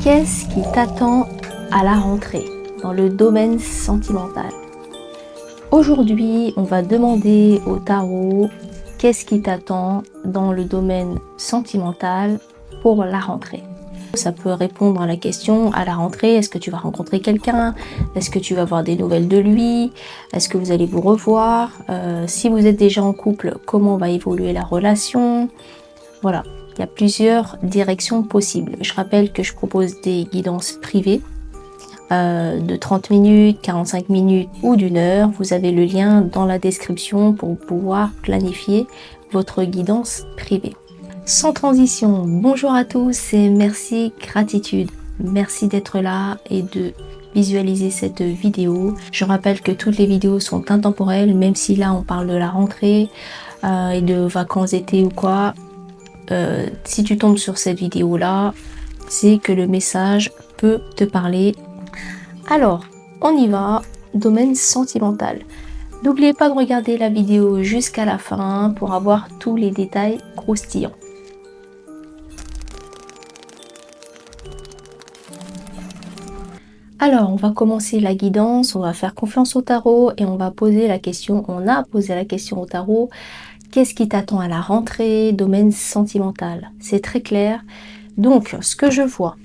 Qu'est-ce qui t'attend à la rentrée dans le domaine sentimental? Aujourd'hui, on va demander au tarot qu'est-ce qui t'attend dans le domaine sentimental pour la rentrée. Ça peut répondre à la question à la rentrée, est-ce que tu vas rencontrer quelqu'un? Est-ce que tu vas avoir des nouvelles de lui? Est-ce que vous allez vous revoir? Si vous êtes déjà en couple, comment va évoluer la relation? Voilà, il y a plusieurs directions possibles. Je rappelle que je propose des guidances privées de 30 minutes, 45 minutes ou d'1 heure. Vous avez le lien dans la description pour pouvoir planifier votre guidance privée. Sans transition, bonjour à tous et merci, gratitude. Merci d'être là et de visualiser cette vidéo. Je rappelle que toutes les vidéos sont intemporelles, même si là on parle de la rentrée et de vacances d'été ou quoi. Si tu tombes sur cette vidéo là, c'est que le message peut te parler. Alors, on y va, domaine sentimental. N'oubliez pas de regarder la vidéo jusqu'à la fin pour avoir tous les détails croustillants. Alors, on va commencer la guidance, on va faire confiance au tarot et on va poser la question, on a posé la question au tarot, qu'est-ce qui t'attend à la rentrée, domaine sentimental? C'est très clair. Donc, ce que je vois,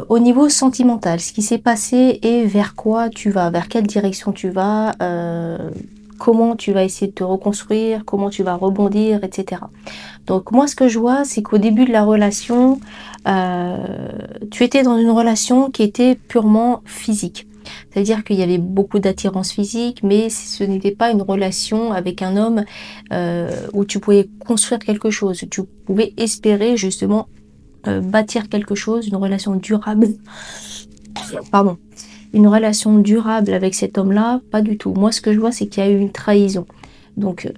au niveau sentimental, ce qui s'est passé et vers quoi tu vas, vers quelle direction tu vas, comment tu vas essayer de te reconstruire, comment tu vas rebondir, etc. Donc moi, ce que je vois, c'est qu'au début de la relation, tu étais dans une relation qui était purement physique. C'est-à-dire qu'il y avait beaucoup d'attirance physique, mais ce n'était pas une relation avec un homme où tu pouvais construire quelque chose. Tu pouvais espérer justement bâtir quelque chose, une relation durable. Pardon. Une relation durable avec cet homme-là, pas du tout. Moi, ce que je vois, c'est qu'il y a eu une trahison. Donc,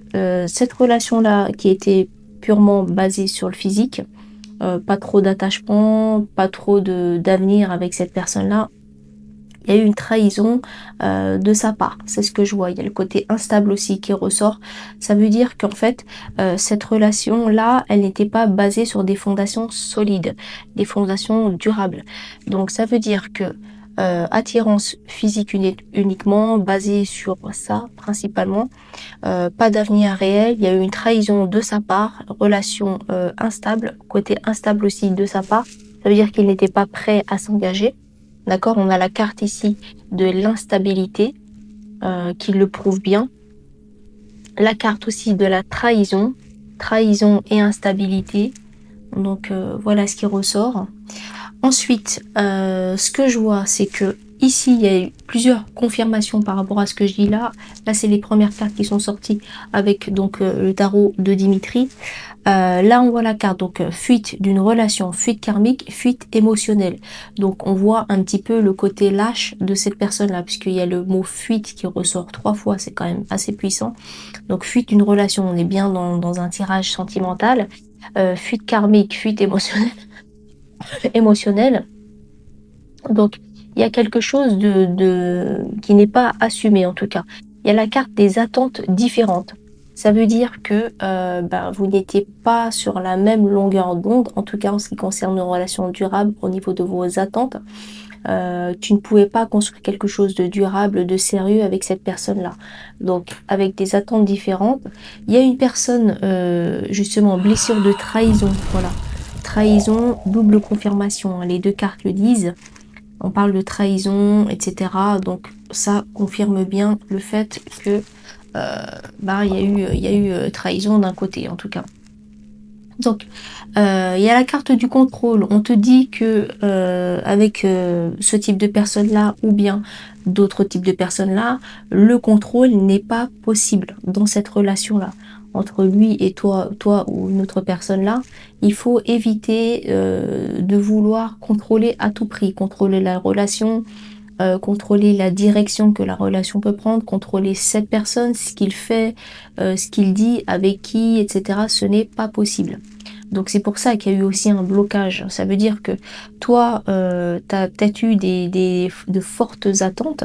cette relation-là, qui était purement basée sur le physique, pas trop d'attachement, pas trop d'avenir avec cette personne-là, il y a eu une trahison de sa part. C'est ce que je vois. Il y a le côté instable aussi qui ressort. Ça veut dire qu'en fait, cette relation-là, elle n'était pas basée sur des fondations solides, des fondations durables. Donc, ça veut dire que attirance physique uniquement, basée sur ça principalement, pas d'avenir réel, il y a eu une trahison de sa part, relation instable, côté instable aussi de sa part, ça veut dire qu'il n'était pas prêt à s'engager, d'accord? On a la carte ici de l'instabilité qui le prouve bien, la carte aussi de la trahison, trahison et instabilité, donc voilà ce qui ressort. Ensuite, ce que je vois, c'est que ici, il y a eu plusieurs confirmations par rapport à ce que je dis là. Là, c'est les premières cartes qui sont sorties avec donc le tarot de Dimitri. Là, on voit la carte, donc fuite d'une relation, fuite karmique, fuite émotionnelle. Donc, on voit un petit peu le côté lâche de cette personne-là, puisqu'il y a le mot fuite qui ressort 3 fois, c'est quand même assez puissant. Donc, fuite d'une relation, on est bien dans un tirage sentimental. Fuite karmique, fuite émotionnelle. Donc, il y a quelque chose qui n'est pas assumé en tout cas. Il y a la carte des attentes différentes. Ça veut dire que vous n'étiez pas sur la même longueur d'onde, en tout cas en ce qui concerne une relation durable au niveau de vos attentes. Tu ne pouvais pas construire quelque chose de durable, de sérieux avec cette personne-là. Donc, avec des attentes différentes, il y a une personne, justement, blessure de trahison, voilà. Trahison, double confirmation, hein, les deux cartes le disent. On parle de trahison, etc. Donc ça confirme bien le fait que il y a eu trahison d'un côté en tout cas. Donc il y a la carte du contrôle. On te dit que avec ce type de personne là ou bien d'autres types de personnes là, le contrôle n'est pas possible dans cette relation là. Entre lui et toi ou une autre personne là, il faut éviter de vouloir contrôler à tout prix, contrôler la relation, contrôler la direction que la relation peut prendre, contrôler cette personne, ce qu'il fait, ce qu'il dit, avec qui, etc. Ce n'est pas possible. Donc c'est pour ça qu'il y a eu aussi un blocage. Ça veut dire que toi, tu as peut-être eu de fortes attentes,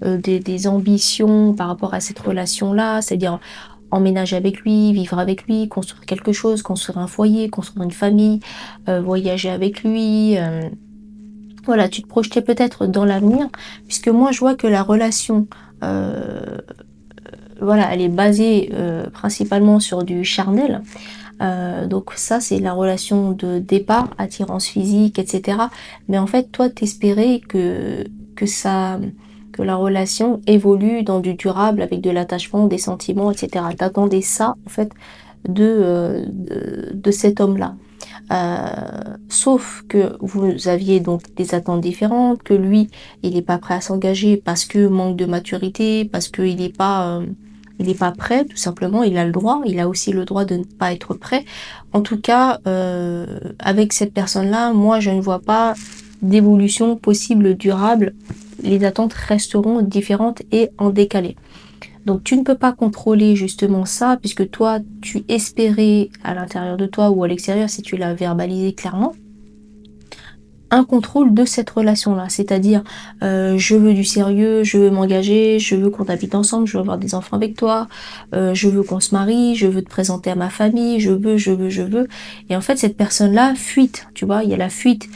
des ambitions par rapport à cette relation-là, c'est-à-dire emménager avec lui, vivre avec lui, construire quelque chose, construire un foyer, construire une famille, voyager avec lui. Voilà, tu te projetais peut-être dans l'avenir, puisque moi je vois que la relation, heu, voilà, elle est basée, principalement sur du charnel. Donc ça, c'est la relation de départ, attirance physique, et cetera. Mais en fait, toi, tu espérais que ça que la relation évolue dans du durable avec de l'attachement, des sentiments, et cetera. Tu attendais ça, en fait, de cet homme-là. Sauf que vous aviez donc des attentes différentes, que lui, il est pas prêt à s'engager parce que manque de maturité, parce qu'il est pas, il est pas prêt tout simplement. Il a le droit, il a aussi le droit de ne pas être prêt. En tout cas, avec cette personne-là, moi je ne vois pas d'évolution possible durable. Les attentes resteront différentes et en décalé. Donc tu ne peux pas contrôler justement ça puisque toi, tu espérais à l'intérieur de toi ou à l'extérieur, si tu l'as verbalisé clairement, un contrôle de cette relation-là. C'est-à-dire, je veux du sérieux, je veux m'engager, je veux qu'on habite ensemble, je veux avoir des enfants avec toi, je veux qu'on se marie, je veux te présenter à ma famille, je veux. Et en fait, cette personne-là fuite, tu vois, il y a la fuite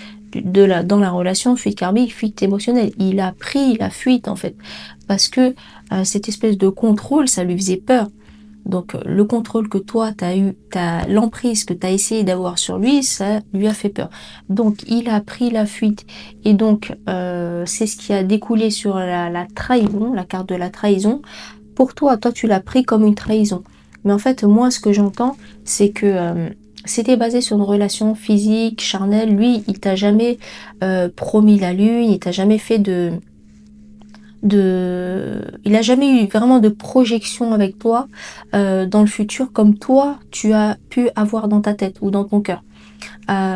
dans la relation, fuite karmique, fuite émotionnelle. Il a pris la fuite en fait, parce que cette espèce de contrôle, ça lui faisait peur. Donc le contrôle que toi tu as eu, l'emprise que tu as essayé d'avoir sur lui, ça lui a fait peur. Donc il a pris la fuite et donc c'est ce qui a découlé sur la trahison, la carte de la trahison. Pour toi, tu l'as pris comme une trahison. Mais en fait, moi ce que j'entends, c'est que c'était basé sur une relation physique, charnelle. Lui, il t'a jamais promis la lune, il t'a jamais fait il a jamais eu vraiment de projection avec toi, dans le futur comme toi, tu as pu avoir dans ta tête ou dans ton cœur.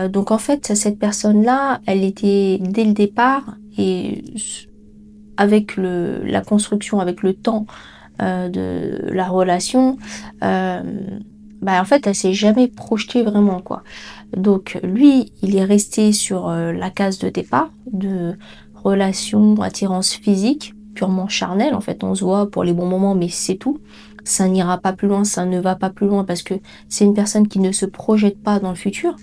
Donc en fait, cette personne-là, elle était dès le départ et avec la construction, avec le temps, de la relation, en fait, elle s'est jamais projetée vraiment, quoi. Donc lui, il est resté sur, la case de départ de relation, attirance physique, purement charnelle. En fait, on se voit pour les bons moments, mais c'est tout. Ça n'ira pas plus loin, ça ne va pas plus loin parce que c'est une personne qui ne se projette pas dans le futur.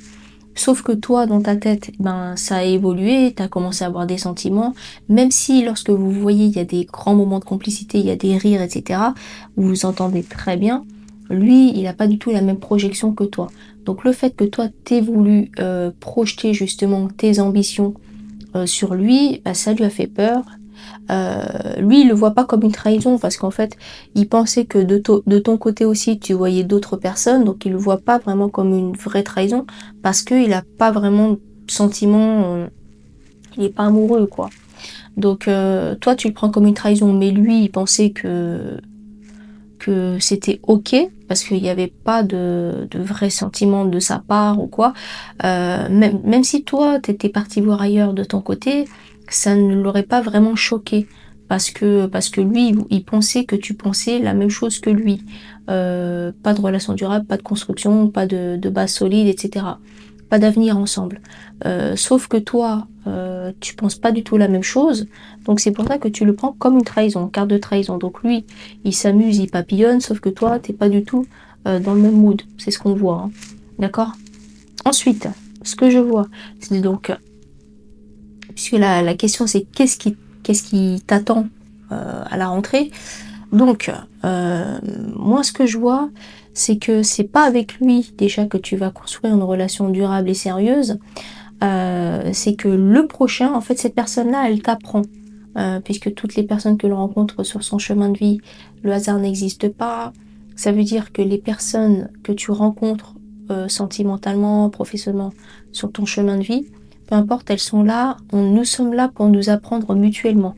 Sauf que toi, dans ta tête, ça a évolué, tu as commencé à avoir des sentiments, même si lorsque vous vous voyez, il y a des grands moments de complicité, il y a des rires, et cetera, vous vous entendez très bien, lui, il a pas du tout la même projection que toi. Donc le fait que toi, tu voulu, projeter justement tes ambitions, sur lui, ça lui a fait peur. Lui, il le voit pas comme une trahison parce qu'en fait, il pensait que de ton côté aussi, tu voyais d'autres personnes, donc il le voit pas vraiment comme une vraie trahison parce qu'il a pas vraiment de sentiments, il est pas amoureux, quoi. Donc toi, tu le prends comme une trahison, mais lui, il pensait que c'était OK parce qu'il y avait pas de vrais sentiments de sa part ou quoi. Même si toi, tu étais partie voir ailleurs de ton côté, ça ne l'aurait pas vraiment choqué parce que lui, il pensait que tu pensais la même chose que lui. Pas de relation durable, pas de construction, pas de base solide, et cetera. Pas d'avenir ensemble. Sauf que toi, tu penses pas du tout la même chose, donc c'est pour ça que tu le prends comme une trahison, carte de trahison. Donc lui, il s'amuse, il papillonne, sauf que toi, t'es pas du tout, dans le même mood. C'est ce qu'on voit, hein. D'accord? Ensuite, ce que je vois, c'est donc, puisque la question c'est qu'est-ce qui t'attend, à la rentrée? Donc, moi ce que je vois, c'est que c'est pas avec lui déjà que tu vas construire une relation durable et sérieuse, c'est que le prochain, en fait, cette personne-là, elle t'apprend. Puisque toutes les personnes que l'on rencontre sur son chemin de vie, le hasard n'existe pas. Ça veut dire que les personnes que tu rencontres sentimentalement, professionnellement, sur ton chemin de vie, peu importe, elles sont là, nous sommes là pour nous apprendre mutuellement.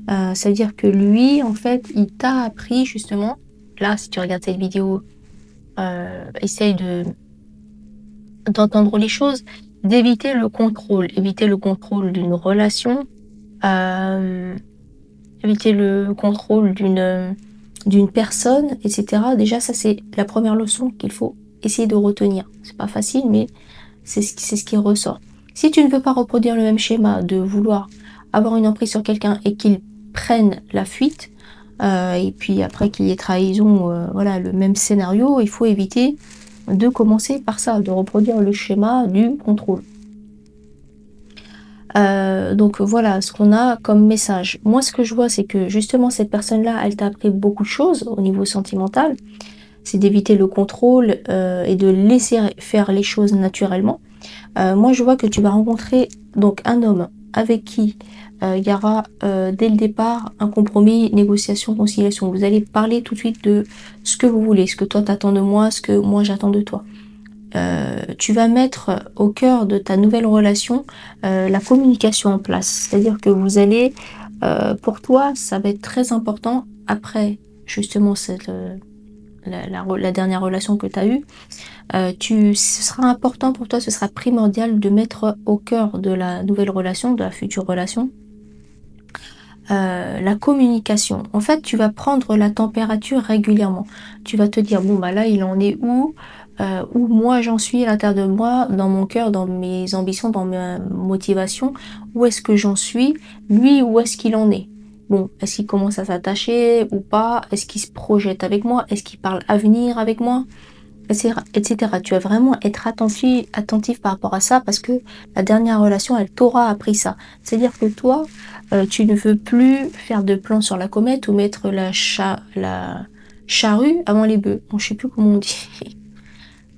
Ça veut dire que lui, en fait, il t'a appris justement, là, si tu regardes cette vidéo, essaye d'entendre les choses, d'éviter le contrôle, éviter le contrôle d'une relation, euh, éviter le contrôle d'une personne, et cetera. Déjà, ça, c'est la première leçon qu'il faut essayer de retenir. C'est pas facile, mais c'est ce qui ressort. Si tu ne veux pas reproduire le même schéma de vouloir avoir une emprise sur quelqu'un et qu'il prenne la fuite, Et puis après qu'il y ait trahison, voilà, le même scénario, il faut éviter de commencer par ça, de reproduire le schéma du contrôle. Donc voilà ce qu'on a comme message. Moi, ce que je vois, c'est que justement cette personne-là, elle t'a appris beaucoup de choses au niveau sentimental. C'est d'éviter le contrôle, et de laisser faire les choses naturellement. Moi, je vois que tu vas rencontrer donc un homme avec qui, il y aura, dès le départ un compromis, négociation, conciliation. Vous allez parler tout de suite de ce que vous voulez, ce que toi t'attends de moi, ce que moi j'attends de toi. Tu vas mettre au cœur de ta nouvelle relation, la communication en place. C'est-à-dire que vous allez, pour toi, ça va être très important après justement cette, la dernière relation que tu as eue, ce sera important pour toi, ce sera primordial de mettre au cœur de la nouvelle relation, de la future relation, la communication. En fait, tu vas prendre la température régulièrement. Tu vas te dire: «Bon, bah, là, il en est où moi j'en suis à l'intérieur de moi, dans mon cœur, dans mes ambitions, dans ma motivation. Où est-ce que j'en suis? Lui, où est-ce qu'il en est? Bon, est-ce qu'il commence à s'attacher ou pas? Est-ce qu'il se projette avec moi? Est-ce qu'il parle avenir avec moi?» Et cetera, et cetera. Tu vas vraiment être attentif par rapport à ça parce que la dernière relation, elle t'aura appris ça. C'est-à-dire que toi, tu ne veux plus faire de plan sur la comète ou mettre la charrue avant les bœufs. Bon, je sais plus comment on dit.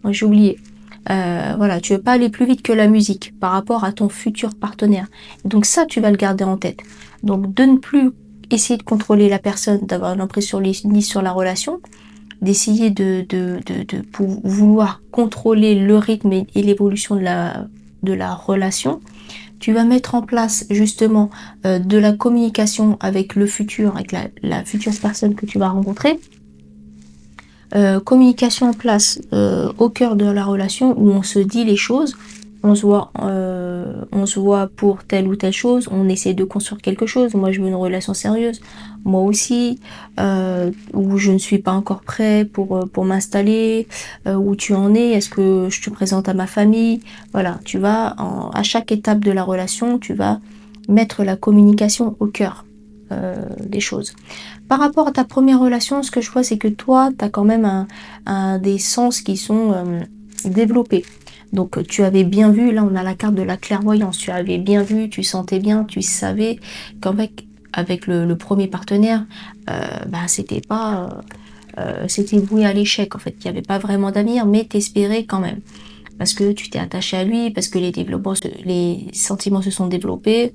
Moi, j'ai oublié. Voilà, tu veux pas aller plus vite que la musique par rapport à ton futur partenaire. Donc ça, tu vas le garder en tête. Donc de ne plus essayer de contrôler la personne, d'avoir l'impression ni sur la relation, d'essayer de vouloir contrôler le rythme et l'évolution de la relation. Tu vas mettre en place justement, de la communication avec le futur, avec la future personne que tu vas rencontrer. Communication en place, au cœur de la relation où on se dit les choses, on se voit pour telle ou telle chose, on essaie de construire quelque chose. Moi, je veux une relation sérieuse, moi aussi, ou je ne suis pas encore prêt pour m'installer, où tu en es, est-ce que je te présente à ma famille? Voilà, tu vas à chaque étape de la relation, tu vas mettre la communication au cœur, des choses. Par rapport à ta première relation, ce que je vois, c'est que toi, tu as quand même des sens qui sont, développés. Donc, tu avais bien vu, là, on a la carte de la clairvoyance. Tu avais bien vu, tu sentais bien, tu savais avec le premier partenaire, bah, c'était pas, c'était voué à l'échec, en fait. Il y avait pas vraiment d'avenir, mais tu espérais quand même. Parce que tu t'es attaché à lui, parce que les sentiments se sont développés.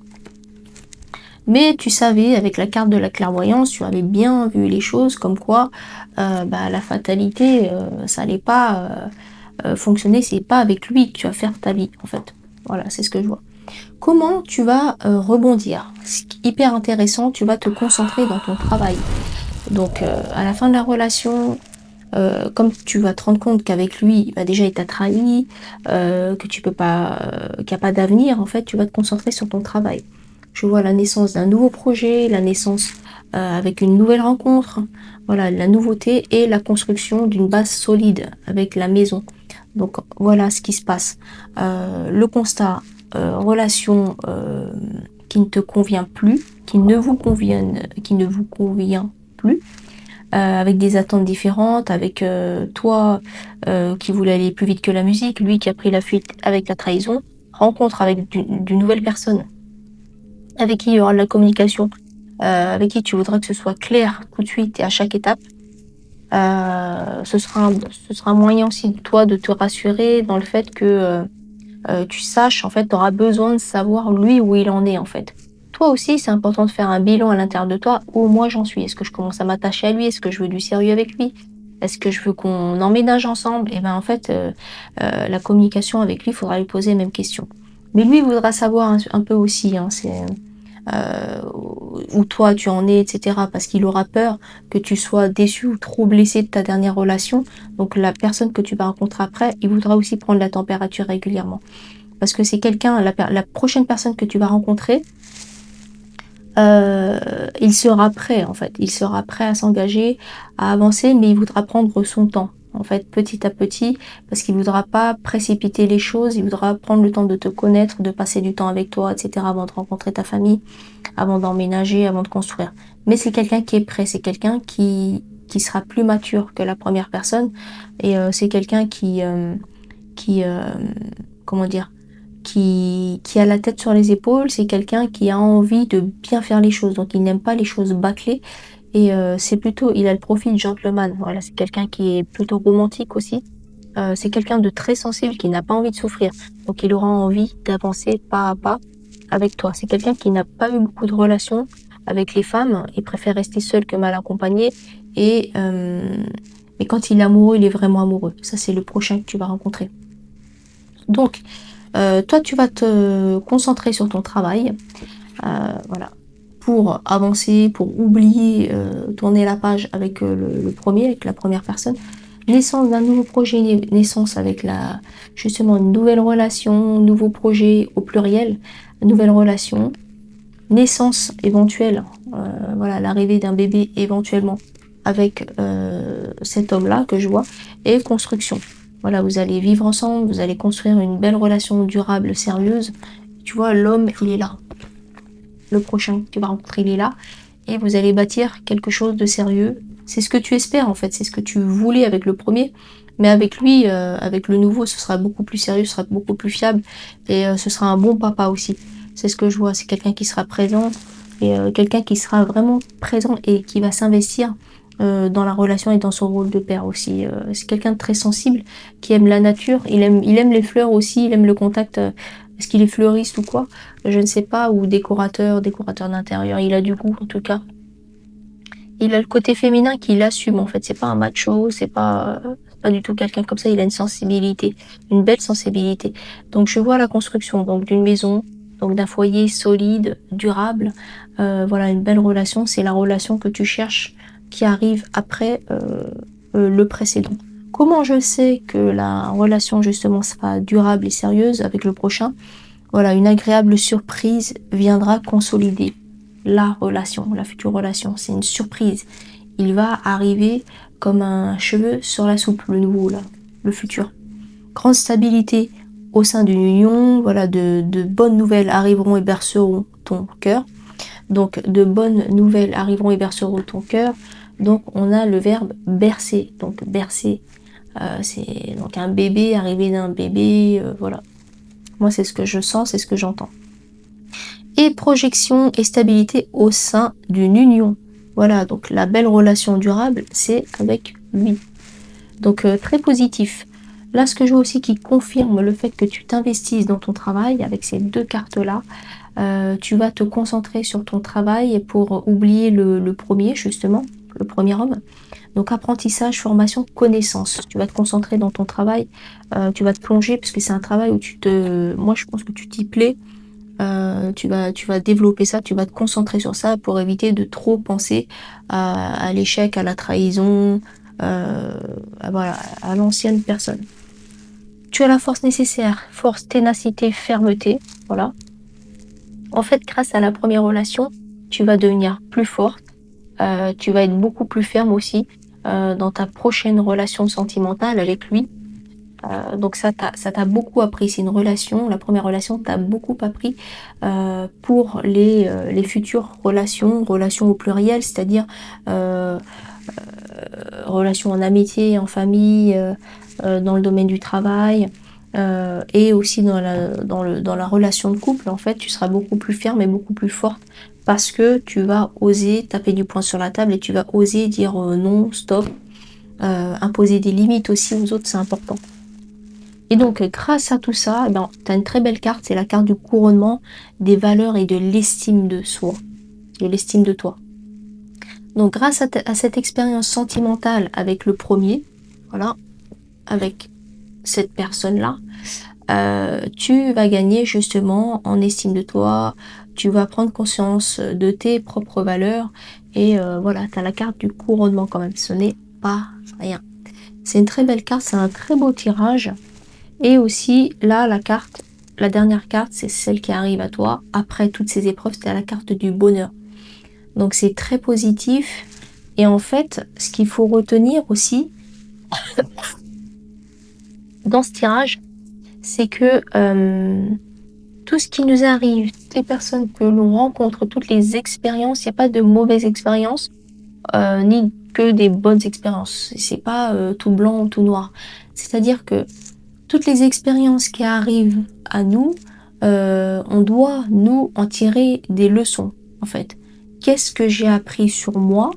Mais tu savais, avec la carte de la clairvoyance, tu avais bien vu les choses comme quoi, bah, la fatalité, ça allait pas, fonctionner, c'est pas avec lui que tu vas faire ta vie, en fait. Voilà, c'est ce que je vois. Comment tu vas, rebondir? C'est hyper intéressant, tu vas te concentrer dans ton travail. Donc, à la fin de la relation, comme tu vas te rendre compte qu'avec lui, bah, déjà il t'a trahi, que tu peux pas, qu'il y a pas d'avenir, en fait, tu vas te concentrer sur ton travail. Je vois la naissance d'un nouveau projet, la naissance, avec une nouvelle rencontre, voilà, la nouveauté et la construction d'une base solide avec la maison. Donc voilà ce qui se passe. Le constat, relation, qui ne te convient plus, qui ne vous convient plus, avec des attentes différentes, avec, toi, qui voulais aller plus vite que la musique, lui qui a pris la fuite avec la trahison, rencontre avec d'une nouvelle personne avec qui il y aura de la communication, avec qui tu voudras que ce soit clair tout de suite et à chaque étape. Ce sera un moyen aussi de toi de te rassurer dans le fait que, tu saches, en fait, tu auras besoin de savoir lui où il en est, en fait. Toi aussi, c'est important de faire un bilan à l'intérieur de toi, où moi j'en suis. Est-ce que je commence à m'attacher à lui? Est-ce que je veux du sérieux avec lui? Est-ce que je veux qu'on emménage ensemble? Et ben en fait, la communication avec lui, il faudra lui poser les mêmes questions. Mais lui, il voudra savoir un peu aussi, hein, où toi tu en es, et cetera. Parce qu'il aura peur que tu sois déçu ou trop blessé de ta dernière relation. Donc la personne que tu vas rencontrer après, il voudra aussi prendre la température régulièrement. Parce que c'est quelqu'un, la prochaine personne que tu vas rencontrer, il sera prêt en fait. Il sera prêt à s'engager, à avancer, mais il voudra prendre son temps. en fait, petit à petit, parce qu'il voudra pas précipiter les choses, il voudra prendre le temps de te connaître, de passer du temps avec toi, etc., avant de rencontrer ta famille, avant d'emménager, avant de construire. Mais c'est quelqu'un qui est prêt, c'est quelqu'un qui sera plus mature que la première personne, et c'est quelqu'un qui comment dire, qui a la tête sur les épaules, c'est quelqu'un qui a envie de bien faire les choses, donc il n'aime pas les choses bâclées, et c'est plutôt, il a le profil gentleman, voilà, c'est quelqu'un qui est plutôt romantique aussi, c'est quelqu'un de très sensible qui n'a pas envie de souffrir, donc il aura envie d'avancer pas à pas avec toi. C'est quelqu'un qui n'a pas eu beaucoup de relations avec les femmes, il préfère rester seul que mal accompagné, et mais quand il est amoureux, il est vraiment amoureux. Ça, c'est le prochain que tu vas rencontrer. Donc, toi, tu vas te concentrer sur ton travail, voilà, pour avancer, pour oublier, tourner la page avec le premier, avec la première personne. Naissance d'un nouveau projet, naissance avec justement une nouvelle relation, nouveau projet au pluriel, nouvelle relation, naissance éventuelle, voilà, l'arrivée d'un bébé éventuellement avec cet homme-là que je vois, et construction. Voilà, vous allez vivre ensemble, vous allez construire une belle relation durable, sérieuse. Tu vois, l'homme, il est là. Le prochain que tu vas rencontrer, il est là. Et vous allez bâtir quelque chose de sérieux. C'est ce que tu espères, en fait. C'est ce que tu voulais avec le premier. Mais avec lui, avec le nouveau, ce sera beaucoup plus sérieux, ce sera beaucoup plus fiable. Et ce sera un bon papa aussi. C'est ce que je vois. C'est quelqu'un qui sera présent. Et quelqu'un qui sera vraiment présent et qui va s'investir dans la relation et dans son rôle de père aussi. C'est quelqu'un de très sensible, qui aime la nature, il aime les fleurs aussi, il aime le contact, est-ce qu'il est fleuriste ou quoi, je ne sais pas, ou décorateur d'intérieur, il a du goût en tout cas. Il a le côté féminin qu'il assume en fait, c'est pas un macho, c'est pas du tout quelqu'un comme ça, il a une sensibilité, une belle sensibilité. Donc je vois la construction donc d'une maison, donc d'un foyer solide, durable, voilà, une belle relation, c'est la relation que tu cherches qui arrive après le précédent. Comment je sais que la relation justement sera durable et sérieuse avec le prochain? Voilà, une agréable surprise viendra consolider la relation, la future relation. C'est une surprise. Il va arriver comme un cheveu sur la soupe, le nouveau là, le futur. Grande stabilité au sein d'une union, voilà, de bonnes nouvelles arriveront et berceront ton cœur. Donc de bonnes nouvelles arriveront et berceront ton cœur. Donc on a le verbe bercer. Donc bercer, c'est donc un bébé, arrivé d'un bébé, voilà. Moi c'est ce que je sens, c'est ce que j'entends. Et projection et stabilité au sein d'une union. Voilà, donc la belle relation durable, c'est avec lui. Donc très positif. Là, ce que je vois aussi qui confirme le fait que tu t'investisses dans ton travail, avec ces deux cartes-là, tu vas te concentrer sur ton travail pour oublier le premier, justement, le premier homme. Donc apprentissage, formation, connaissance. Tu vas te concentrer dans ton travail, tu vas te plonger, parce que c'est un travail où moi je pense que tu t'y plais. Tu vas développer ça, tu vas te concentrer sur ça pour éviter de trop penser à l'échec, à la trahison, voilà, à l'ancienne personne. Tu as la force nécessaire, force, ténacité, fermeté, voilà. En fait, grâce à la première relation, tu vas devenir plus forte, tu vas être beaucoup plus ferme aussi dans ta prochaine relation sentimentale avec lui. Donc ça t'a beaucoup appris, c'est une relation, la première relation t'a beaucoup appris pour les futures relations au pluriel, c'est-à-dire relations en amitié, en famille, dans le domaine du travail, et aussi dans la relation de couple. En fait, tu seras beaucoup plus ferme et beaucoup plus forte parce que tu vas oser taper du poing sur la table et tu vas oser dire non, stop, imposer des limites aussi aux autres, c'est important. Et donc, grâce à tout ça, eh ben, tu as une très belle carte, c'est la carte du couronnement des valeurs et de l'estime de soi, de l'estime de toi. Donc, grâce à cette expérience sentimentale avec le premier, voilà, avec cette personne-là, tu vas gagner justement en estime de toi, tu vas prendre conscience de tes propres valeurs, et voilà, tu as la carte du couronnement quand même, ce n'est pas rien. C'est une très belle carte, c'est un très beau tirage. Et aussi, là, la dernière carte, c'est celle qui arrive à toi après toutes ces épreuves, c'est la carte du bonheur. Donc c'est très positif. Et en fait, ce qu'il faut retenir aussi, dans ce tirage, c'est que tout ce qui nous arrive, toutes les personnes que l'on rencontre, toutes les expériences, il n'y a pas de mauvaises expériences, ni que des bonnes expériences. C'est pas tout blanc ou tout noir. C'est-à-dire que toutes les expériences qui arrivent à nous, on doit, nous, en tirer des leçons, en fait. Qu'est-ce que j'ai appris sur moi?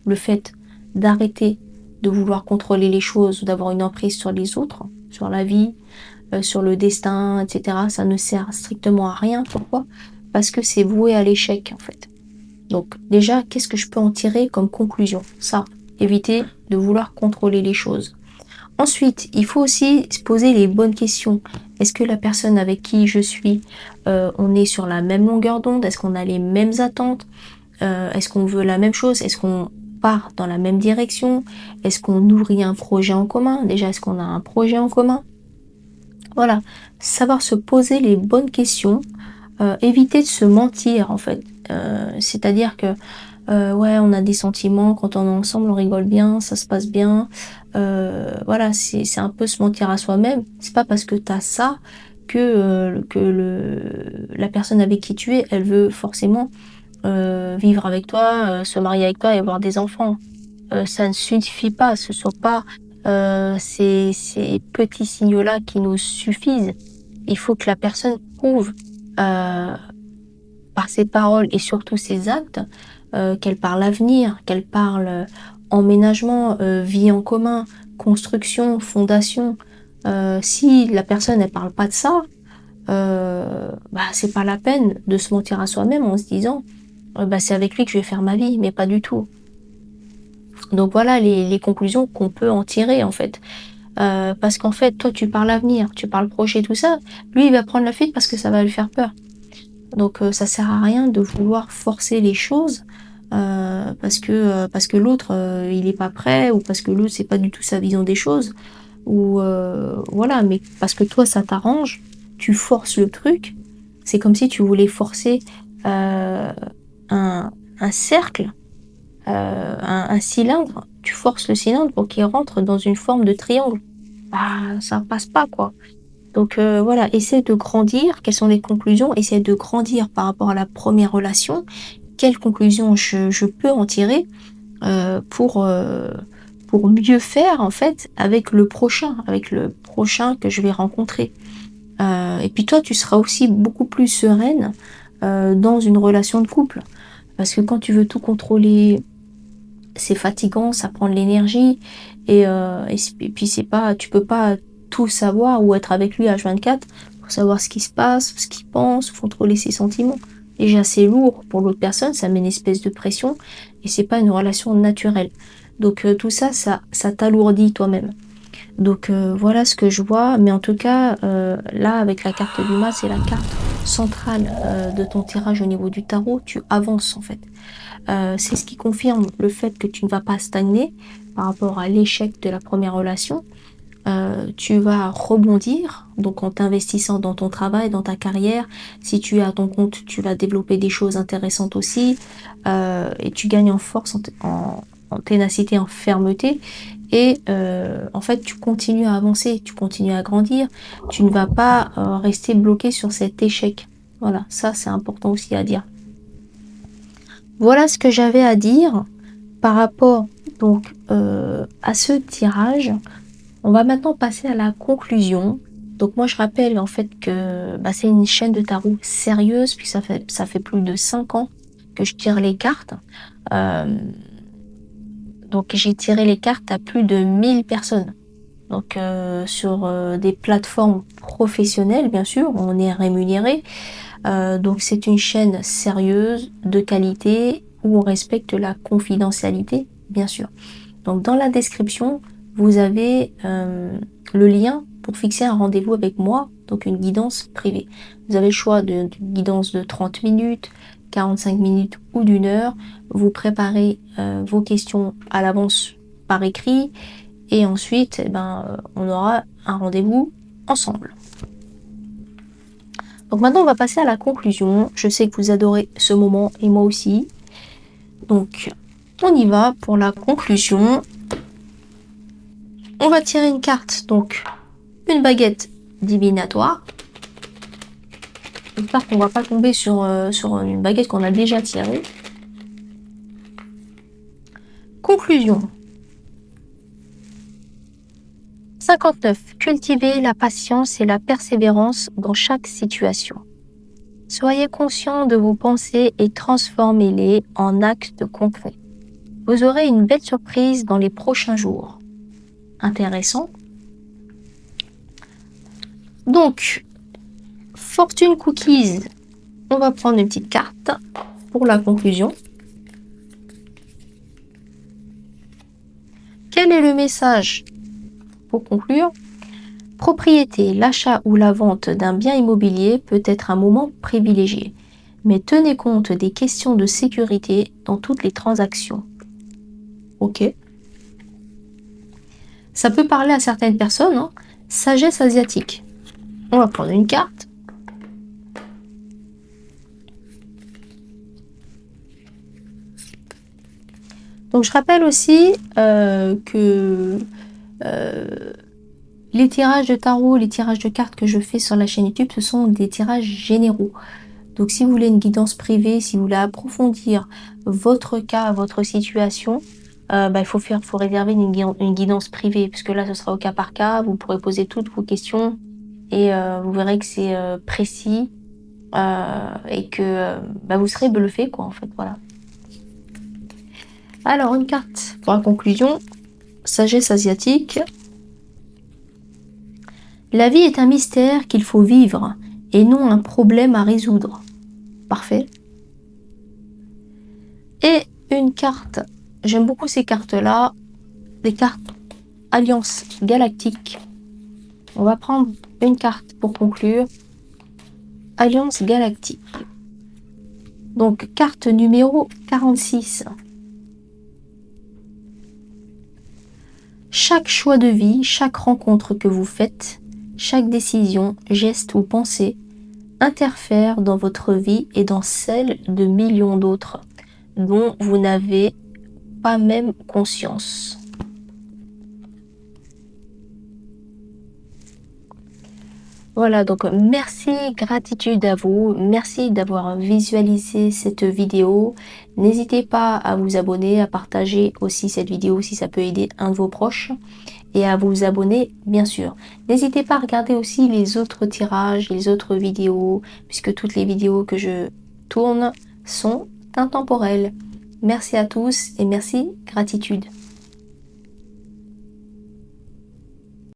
Le fait d'arrêter de vouloir contrôler les choses ou d'avoir une emprise sur les autres, sur la vie, sur le destin, etc. Ça ne sert strictement à rien. Pourquoi? Parce que c'est voué à l'échec, en fait. Donc déjà, qu'est-ce que je peux en tirer comme conclusion? Ça, éviter de vouloir contrôler les choses. Ensuite, il faut aussi se poser les bonnes questions. Est-ce que la personne avec qui je suis, on est sur la même longueur d'onde? Est-ce qu'on a les mêmes attentes? Est-ce qu'on veut la même chose? Est-ce qu'on part dans la même direction? Est-ce qu'on nourrit un projet en commun? Déjà, est-ce qu'on a un projet en commun? Voilà, savoir se poser les bonnes questions, éviter de se mentir en fait. C'est-à-dire que ouais, on a des sentiments, quand on est ensemble, on rigole bien, ça se passe bien. Voilà, c'est un peu se mentir à soi-même. C'est pas parce que tu as ça que la personne avec qui tu es, elle veut forcément vivre avec toi, se marier avec toi et avoir des enfants. Ça ne suffit pas, ce sont pas ces petits signaux-là qui nous suffisent. Il faut que la personne prouve par ses paroles et surtout ses actes, qu'elle parle avenir, qu'elle parle emménagement, vie en commun, construction, fondation. Si la personne elle parle pas de ça, bah c'est pas la peine de se mentir à soi-même en se disant bah c'est avec lui que je vais faire ma vie, mais pas du tout. Donc voilà les conclusions qu'on peut en tirer en fait. Parce qu'en fait, toi tu parles avenir, tu parles projet, tout ça, lui il va prendre la fuite parce que ça va lui faire peur. Donc ça sert à rien de vouloir forcer les choses, parce que l'autre, il est pas prêt ou parce que l'autre c'est pas du tout sa vision des choses ou voilà, mais parce que toi ça t'arrange, tu forces le truc. C'est comme si tu voulais forcer, un cercle, un cylindre, tu forces le cylindre pour qu'il rentre dans une forme de triangle. Bah, ça passe pas quoi. Donc voilà, essaie de grandir. Quelles sont les conclusions? Essaie de grandir par rapport à la première relation. Quelles conclusions je peux en tirer pour mieux faire en fait avec le prochain que je vais rencontrer. Et puis toi, tu seras aussi beaucoup plus sereine dans une relation de couple. Parce que quand tu veux tout contrôler, c'est fatigant, ça prend de l'énergie et puis c'est pas, tu peux pas tout savoir ou être avec lui H24 pour savoir ce qui se passe, ce qu'il pense, contrôler ses sentiments. Déjà c'est lourd pour l'autre personne, ça met une espèce de pression et c'est pas une relation naturelle. Donc tout ça, ça t'alourdit toi-même. Donc voilà ce que je vois, mais en tout cas là avec la carte du mat, c'est la carte centrale de ton tirage au niveau du tarot, tu avances en fait. C'est ce qui confirme le fait que tu ne vas pas stagner par rapport à l'échec de la première relation. Tu vas rebondir, donc en t'investissant dans ton travail, dans ta carrière. Si tu es à ton compte, tu vas développer des choses intéressantes aussi. Et tu gagnes en force, en ténacité, en fermeté. Et en fait, tu continues à avancer, tu continues à grandir. Tu ne vas pas rester bloqué sur cet échec. Voilà, ça c'est important aussi à dire. Voilà ce que j'avais à dire par rapport donc à ce tirage. On va maintenant passer à la conclusion. Donc moi je rappelle en fait que bah, c'est une chaîne de tarot sérieuse, puis ça fait plus de 5 ans que je tire les cartes. Donc j'ai tiré les cartes à plus de 1000 personnes. Donc sur des plateformes professionnelles, bien sûr, on est rémunéré. Donc c'est une chaîne sérieuse, de qualité, où on respecte la confidentialité, bien sûr. Donc dans la description, vous avez le lien pour fixer un rendez-vous avec moi, donc une guidance privée. Vous avez le choix d'une guidance de 30 minutes, 45 minutes ou d'une heure. Vous préparez vos questions à l'avance par écrit et ensuite eh ben, on aura un rendez-vous ensemble. Donc maintenant on va passer à la conclusion. Je sais que vous adorez ce moment et moi aussi. Donc on y va pour la conclusion. On va tirer une carte, donc une baguette divinatoire. J'espère qu'on va pas tomber sur une baguette qu'on a déjà tirée. Conclusion. 59. Cultivez la patience et la persévérance dans chaque situation. Soyez conscient de vos pensées et transformez-les en actes concrets. Vous aurez une belle surprise dans les prochains jours. Intéressant. Donc, Fortune Cookies, on va prendre une petite carte pour la conclusion. Quel est le message pour conclure? Propriété, l'achat ou la vente d'un bien immobilier peut être un moment privilégié, mais tenez compte des questions de sécurité dans toutes les transactions. Ok. Ça peut parler à certaines personnes, hein. Sagesse asiatique. On va prendre une carte. Donc je rappelle aussi que les tirages de tarot, les tirages de cartes que je fais sur la chaîne YouTube, ce sont des tirages généraux. Donc si vous voulez une guidance privée, si vous voulez approfondir votre cas, votre situation, il faut réserver une guidance privée, puisque là ce sera au cas par cas, vous pourrez poser toutes vos questions et vous verrez que c'est précis et que vous serez bluffé quoi en fait, voilà. Alors une carte pour la conclusion, sagesse asiatique. La vie est un mystère qu'il faut vivre et non un problème à résoudre. Parfait. Et une carte, j'aime beaucoup ces cartes-là, des cartes Alliance Galactique. On va prendre une carte pour conclure. Alliance Galactique. Donc, carte numéro 46. Chaque choix de vie, chaque rencontre que vous faites, chaque décision, geste ou pensée interfère dans votre vie et dans celle de millions d'autres dont vous n'avez pas même conscience. Voilà, donc merci, gratitude à vous, merci d'avoir visualisé cette vidéo. N'hésitez pas à vous abonner, à partager aussi cette vidéo si ça peut aider un de vos proches et à vous abonner bien sûr. N'hésitez pas à regarder aussi les autres tirages, les autres vidéos, puisque toutes les vidéos que je tourne sont intemporelles. Merci à tous et merci, gratitude.